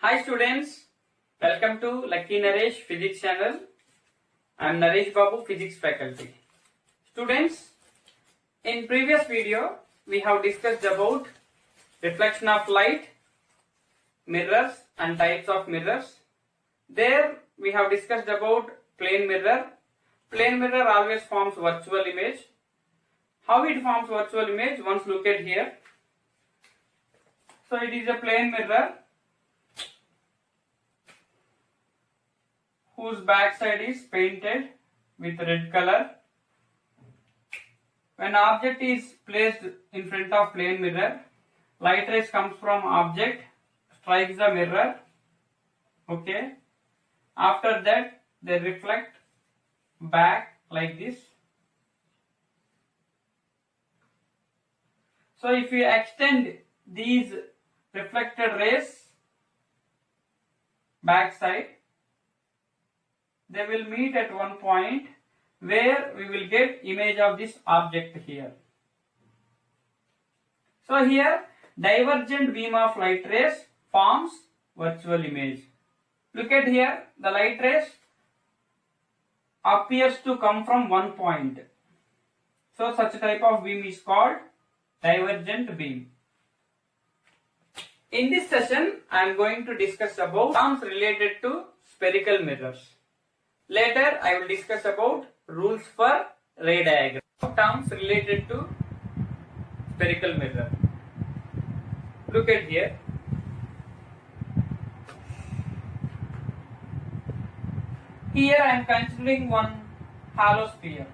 Hi students, welcome to Lucky Naresh Physics channel. I am Naresh Babu, Physics faculty. Students, in previous video we have discussed about reflection of light, mirrors and types of mirrors. There we have discussed about plane mirror. Plane mirror always forms virtual image. How it forms virtual image? Once look at here. So it is a plane mirror whose back side is painted with red color. When object is placed in front of plane mirror, light rays comes from object, strikes the mirror. Okay. After that they reflect back like this. So if you extend these reflected rays back side, they will meet at one point where we will get image of this object here. So here divergent beam of light rays forms virtual image. Look at here, the light rays appears to come from one point. So such type of beam is called divergent beam. In this session, I am going to discuss about terms related to spherical mirrors. Later, I will discuss about rules for ray diagram. Terms related to spherical mirror. Look at here. Here I am considering one hollow sphere.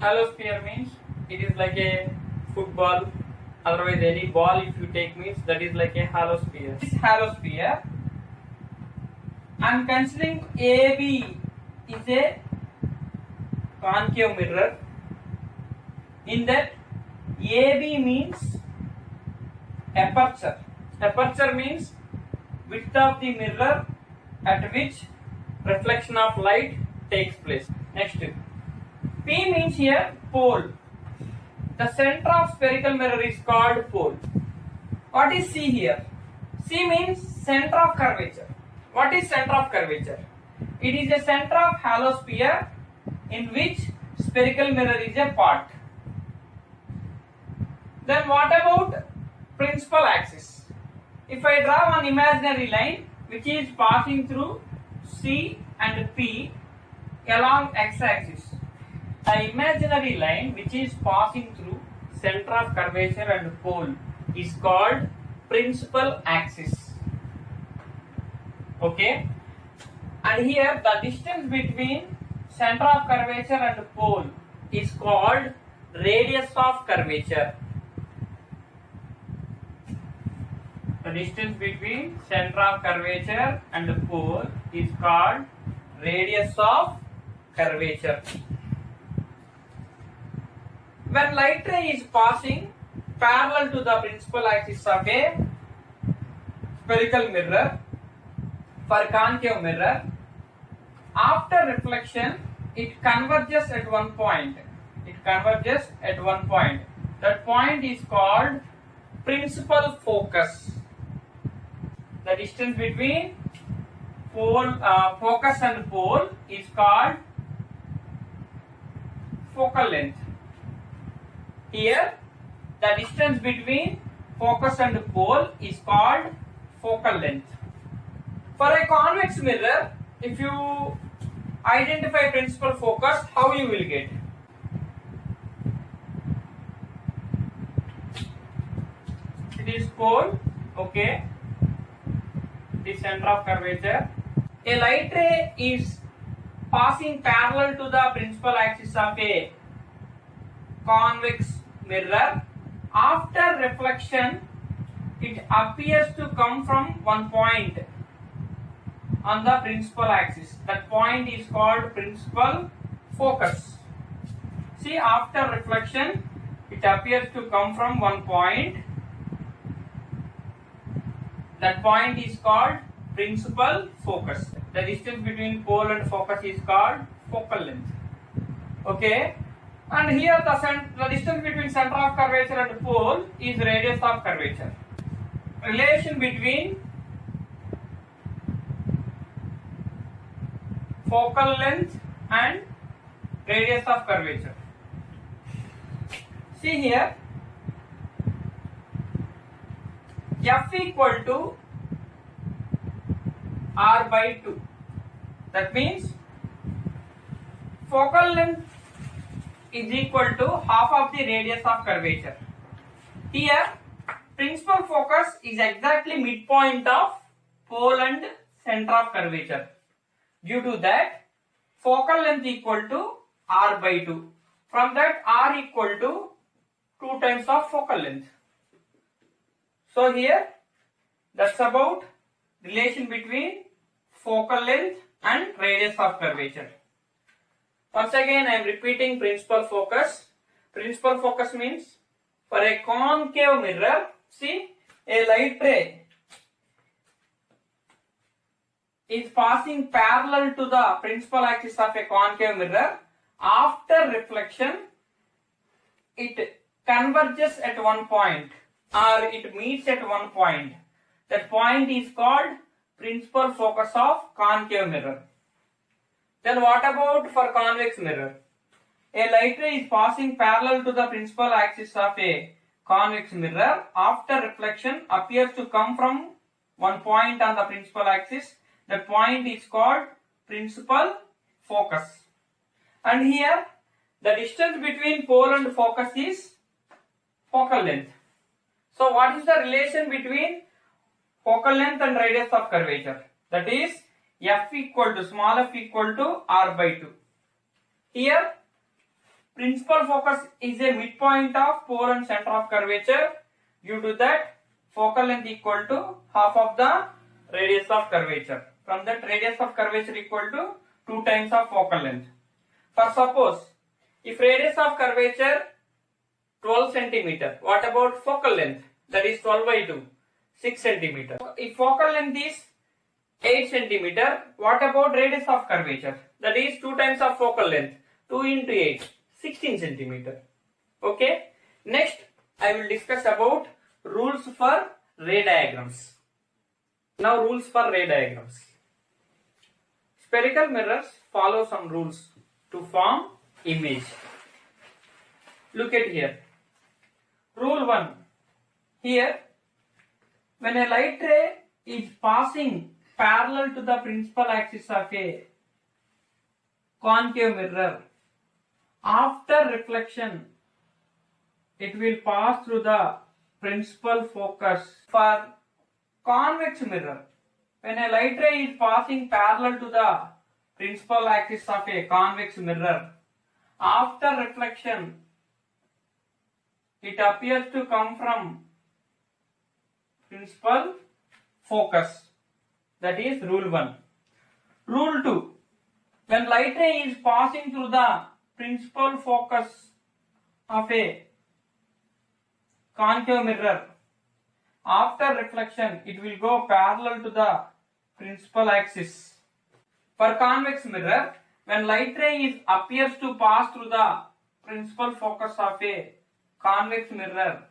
Hollow sphere means it is like a football. Otherwise, any ball if you take means that is like a hollow sphere. This hollow sphere, I am considering AB is a concave mirror. In that, AB means aperture. Aperture means width of the mirror at which reflection of light takes place. Next, P means here pole. The center of spherical mirror is called pole. What is C here? C means center of curvature. What is center of curvature? It is a center of hollow sphere in which spherical mirror is a part. Then what about principal axis? If I draw one imaginary line which is passing through C and P along x-axis, the imaginary line which is passing through center of curvature and pole is called principal axis. Okay. And here the distance between center of curvature and pole is called radius of curvature. The distance between center of curvature and pole is called radius of curvature. When light ray is passing parallel to the principal axis of a spherical mirror, for concave mirror, after reflection it converges at one point. That point is called principal focus. The distance between focus and pole is called focal length. Here, the distance between focus and pole is called focal length. For a convex mirror, if you identify principal focus, how you will get? It is pole, okay, the center of curvature. A light ray is passing parallel to the principal axis of a convex mirror. After reflection, it appears to come from one point on the principal axis. That point is called principal focus. See, after reflection, it appears to come from one point. That point is called principal focus. The distance between pole and focus is called focal length. Okay. And here the distance between center of curvature and pole is radius of curvature. Relation between focal length and radius of curvature. See here, f equal to r by 2. That means focal length is equal to half of the radius of curvature. Here, principal focus is exactly midpoint of pole and center of curvature. Due to that, focal length equal to r by 2. From that, r equal to 2 times of focal length. So here, that's about relation between focal length and radius of curvature. Once again, I am repeating principal focus. Principal focus means for a concave mirror, see, a light ray is passing parallel to the principal axis of a concave mirror. After reflection, it converges at one point or it meets at one point. That point is called principal focus of concave mirror. Then what about for convex mirror? A light ray is passing parallel to the principal axis of a convex mirror. After reflection appears to come from one point on the principal axis. That point is called principal focus. And here the distance between pole and focus is focal length. So what is the relation between focal length and radius of curvature? That is f equal to small f equal to r by 2. Here principal focus is a midpoint of pole and center of curvature. Due to that, focal length equal to half of the radius of curvature. From that, radius of curvature equal to 2 times of focal length. For suppose, if radius of curvature 12 centimeter, what about focal length? That is 12 by 2, 6 centimeter. If focal length is 8 centimeter, what about radius of curvature? That is 2 times of focal length, 2 into 8, 16 centimeter. Okay. Next, I will discuss about rules for ray diagrams. Now, rules for ray diagrams. Spherical mirrors follow some rules to form image. Look at here. Rule 1. Here, when a light ray is passing parallel to the principal axis of a concave mirror, after reflection, it will pass through the principal focus. For convex mirror, when a light ray is passing parallel to the principal axis of a convex mirror, after reflection, it appears to come from principal focus. That is rule 1. Rule 2. When light ray is passing through the principal focus of a concave mirror, after reflection, it will go parallel to the principal axis. For convex mirror, when light ray appears to pass through the principal focus of a convex mirror,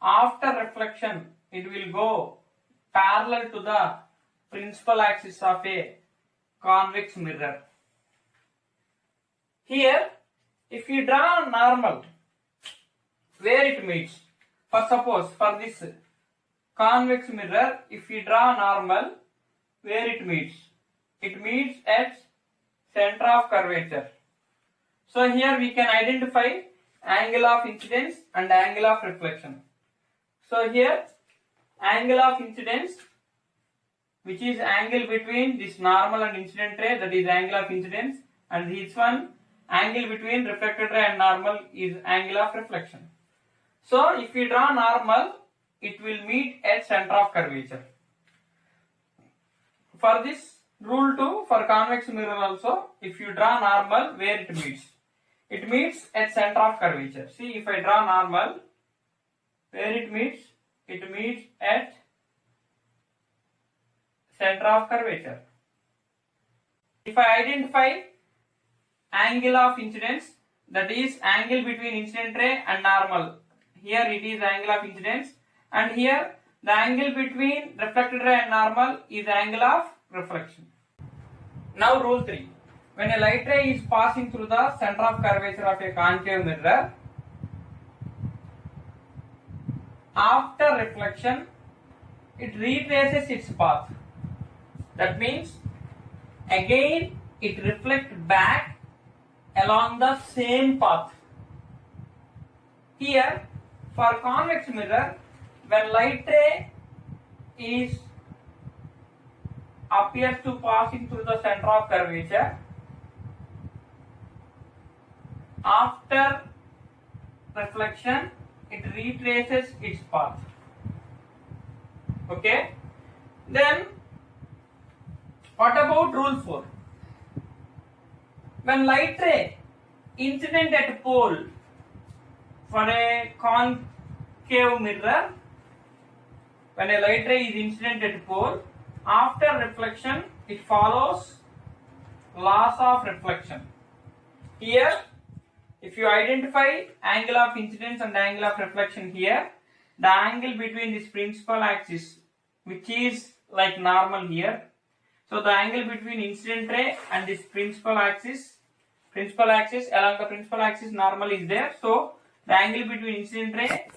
after reflection, it will go parallel to the principal axis of a convex mirror. Here, if you draw a normal where it meets, for suppose for this convex mirror, if you draw a normal where it meets at center of curvature. So here we can identify angle of incidence and angle of reflection. So here angle of incidence, which is angle between this normal and incident ray, that is angle of incidence, and this one angle between reflected ray and normal is angle of reflection. So if we draw normal, it will meet at center of curvature. For this rule 2, for convex mirror also, if you draw normal where it meets at center of curvature. See, if I draw normal where it meets at center of curvature. If I identify angle of incidence, that is angle between incident ray and normal, here it is angle of incidence, and here the angle between reflected ray and normal is angle of reflection. Now rule 3. When a light ray is passing through the center of curvature of a concave mirror, after reflection, it retraces its path. That means again it reflects back along the same path. Here, for convex mirror, when light ray appears to passing through the center of curvature, after reflection it retraces its path. Okay, then what about rule 4? When light ray incident at pole for a concave mirror, when a light ray is incident at pole, after reflection it follows laws of reflection. Here, if you identify angle of incidence and angle of reflection here, the angle between this principal axis, which is like normal here, so the angle between incident ray and this principal axis along the principal axis normal is there, so the angle between incident ray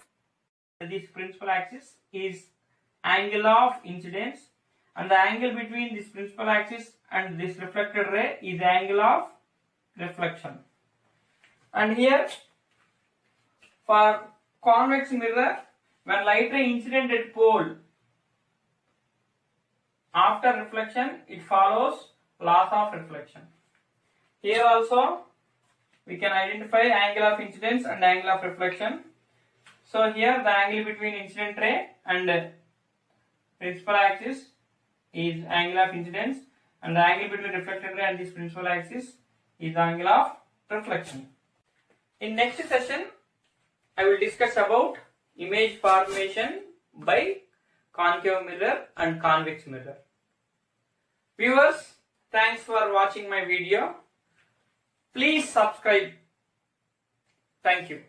and this principal axis is angle of incidence, and the angle between this principal axis and this reflected ray is angle of reflection. And here, for convex mirror, when light ray incident at pole, after reflection it follows laws of reflection. Here also we can identify angle of incidence and angle of reflection. So here the angle between incident ray and principal axis is angle of incidence, and the angle between reflected ray and this principal axis is angle of reflection. In next session, I will discuss about image formation by concave mirror and convex mirror. Viewers, thanks for watching my video. Please subscribe. Thank you.